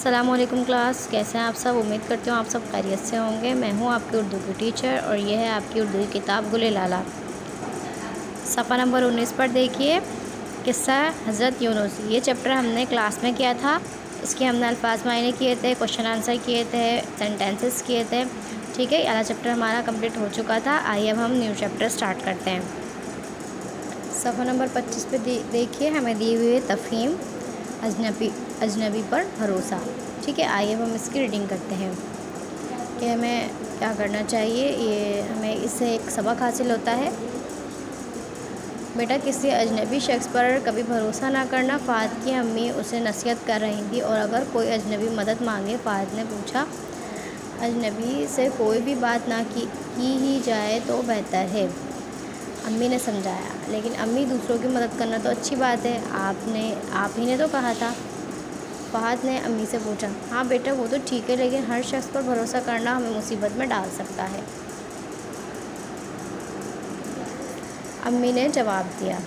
السلام علیکم کلاس، کیسے ہیں آپ سب؟ امید کرتی ہوں آپ سب خیریت سے ہوں گے۔ میں ہوں آپ کی اردو کی ٹیچر اور یہ ہے آپ کی اردو کی کتاب گل لالا۔ صفحہ نمبر 19 پر دیکھیے، قصہ حضرت یونس۔ یہ چیپٹر ہم نے کلاس میں کیا تھا۔ اس کے ہم نے الفاظ معائنے کیے تھے، کوشچن آنسر کیے تھے، سینٹینسز کیے تھے، ٹھیک ہے۔ اعلیٰ چیپٹر ہمارا کمپلیٹ ہو چکا تھا۔ آئیے اب ہم نیو چیپٹر سٹارٹ کرتے ہیں۔ صفحہ نمبر 25 پہ دیکھیے، ہمیں دی ہوئی ہے تفہیم، اجنبی پر بھروسہ، ٹھیک ہے۔ آئیے اب ہم اس کی ریڈنگ کرتے ہیں کہ ہمیں کیا کرنا چاہیے۔ یہ ہمیں اس سے ایک سبق حاصل ہوتا ہے۔ بیٹا، کسی اجنبی شخص پر کبھی بھروسہ نہ کرنا۔ فہد کی امی اسے نصیحت کر رہی تھی اور اگر کوئی اجنبی مدد مانگے، فہد نے پوچھا، اجنبی سے کوئی بھی بات نہ کی ہی جائے تو بہتر ہے، امی نے سمجھایا۔ لیکن امی، دوسروں کی مدد کرنا تو اچھی بات ہے، آپ ہی نے تو کہا تھا۔ فہد نے امی سے پوچھا، ہاں بیٹا وہ تو ٹھیک ہے، لیکن ہر شخص پر بھروسہ کرنا ہمیں مصیبت میں ڈال سکتا ہے، امی نے جواب دیا۔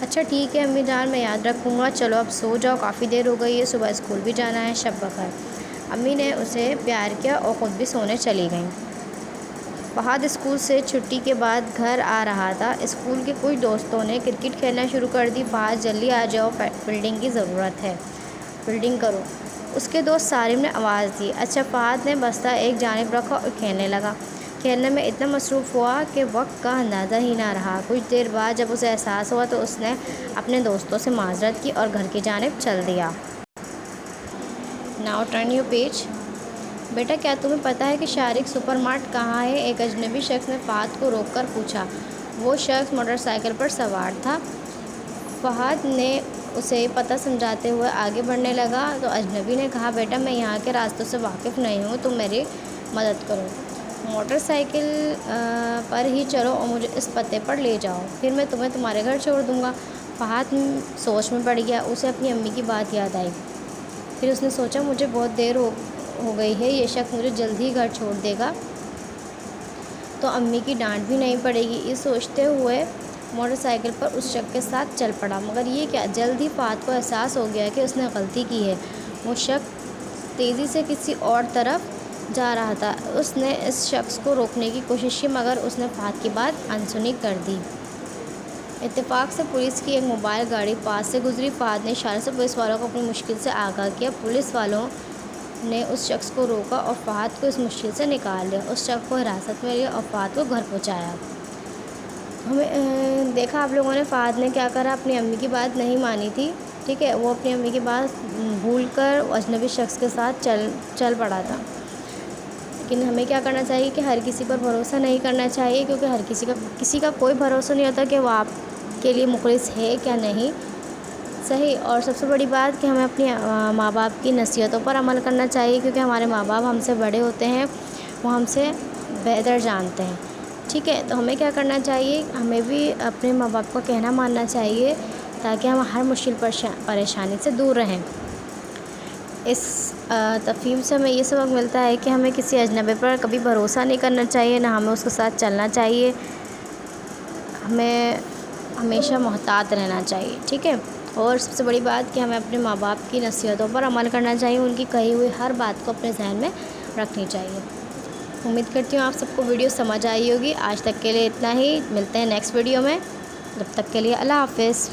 اچھا ٹھیک ہے امی جان، میں یاد رکھوں گا، چلو اب سو جاؤ، کافی دیر ہو گئی ہے، صبح اسکول بھی جانا ہے، شب بخیر۔ امی نے اسے پیار کیا اور خود بھی سونے چلی گئیں۔ فہد اسکول سے چھٹی کے بعد گھر آ رہا تھا۔ اسکول کے کچھ دوستوں نے کرکٹ کھیلنا شروع کر دی۔ فہد جلدی آ جاؤ، فیلڈنگ کی ضرورت ہے، فیلڈنگ کرو، اس کے دوست سالم نے آواز دی۔ اچھا، فہد نے بستہ ایک جانب رکھا اور کھیلنے لگا۔ کھیلنے میں اتنا مصروف ہوا کہ وقت کا اندازہ ہی نہ رہا۔ کچھ دیر بعد جب اسے احساس ہوا تو اس نے اپنے دوستوں سے معذرت کی اور گھر کی جانب چل دیا۔ Now turn your page. بیٹا، کیا تمہیں پتہ ہے کہ شارق سپر مارٹ کہاں ہے؟ ایک اجنبی شخص نے فہد کو روک کر پوچھا۔ وہ شخص موٹر سائیکل پر سوار تھا۔ فہد نے اسے پتہ سمجھاتے ہوئے آگے بڑھنے لگا تو اجنبی نے کہا، بیٹا میں یہاں کے راستوں سے واقف نہیں ہوں، تم میری مدد کرو، موٹر سائیکل پر ہی چلو اور مجھے اس پتے پر لے جاؤ، پھر میں تمہیں تمہارے گھر چھوڑ دوں گا۔ فہد سوچ میں پڑ گیا، اسے اپنی امی کی بات یاد آئی۔ پھر اس نے سوچا، مجھے بہت دیر ہو گئی ہے، یہ شخص مجھے جلد ہی گھر چھوڑ دے گا تو امی کی ڈانٹ بھی نہیں پڑے گی۔ یہ سوچتے ہوئے موٹر سائیکل پر اس شخص کے ساتھ چل پڑا، مگر یہ کیا، جلد ہی فہد کو احساس ہو گیا کہ اس نے غلطی کی ہے۔ وہ شخص تیزی سے کسی اور طرف جا رہا تھا۔ اس نے اس شخص کو روکنے کی کوشش کی مگر اس نے فہد کی بات انسنی کر دی۔ اتفاق سے پولیس کی ایک موبائل گاڑی پاس سے گزری۔ فہد نے اشارے سے پولیس والوں کو اپنی مشکل سے آگاہ کیا۔ پولیس والوں نے اس شخص کو روکا اور فہد کو اس مشکل سے نکال لیا، اس شخص کو حراست میں لیا اور فہد کو گھر پہنچایا۔ دیکھا آپ لوگوں نے فہد نے کیا کرا، اپنی امی کی بات نہیں مانی تھی، ٹھیک ہے، وہ اپنی امی کی بات بھول کر اجنبی شخص کے ساتھ چل پڑا تھا۔ لیکن ہمیں کیا کرنا چاہیے کہ ہر کسی پر بھروسہ نہیں کرنا چاہیے، کیونکہ ہر کسی کا کوئی بھروسہ نہیں ہوتا کہ وہ آپ کے لیے مخلص ہے کیا نہیں، صحیح۔ اور سب سے بڑی بات کہ ہمیں اپنی ماں باپ کی نصیحتوں پر عمل کرنا چاہیے، کیونکہ ہمارے ماں باپ ہم سے بڑے ہوتے ہیں، وہ ہم سے بہتر جانتے ہیں، ٹھیک ہے۔ تو ہمیں کیا کرنا چاہیے، ہمیں بھی اپنے ماں باپ کا کہنا ماننا چاہیے تاکہ ہم ہر مشکل پریشانی سے دور رہیں۔ اس تفہیم سے ہمیں یہ سبق ملتا ہے کہ ہمیں کسی اجنبی پر کبھی بھروسہ نہیں کرنا چاہیے، نہ ہمیں اس کے ساتھ چلنا چاہیے، ہمیں ہمیشہ محتاط رہنا چاہیے، ٹھیک ہے۔ اور سب سے بڑی بات کہ ہمیں اپنے ماں باپ کی نصیحتوں پر عمل کرنا چاہیے، ان کی کہی ہوئی ہر بات کو اپنے ذہن میں رکھنی چاہیے۔ امید کرتی ہوں آپ سب کو ویڈیو سمجھ آئی ہوگی۔ آج تک کے لیے اتنا ہی، ملتے ہیں نیکسٹ ویڈیو میں، جب تک کے لیے اللہ حافظ۔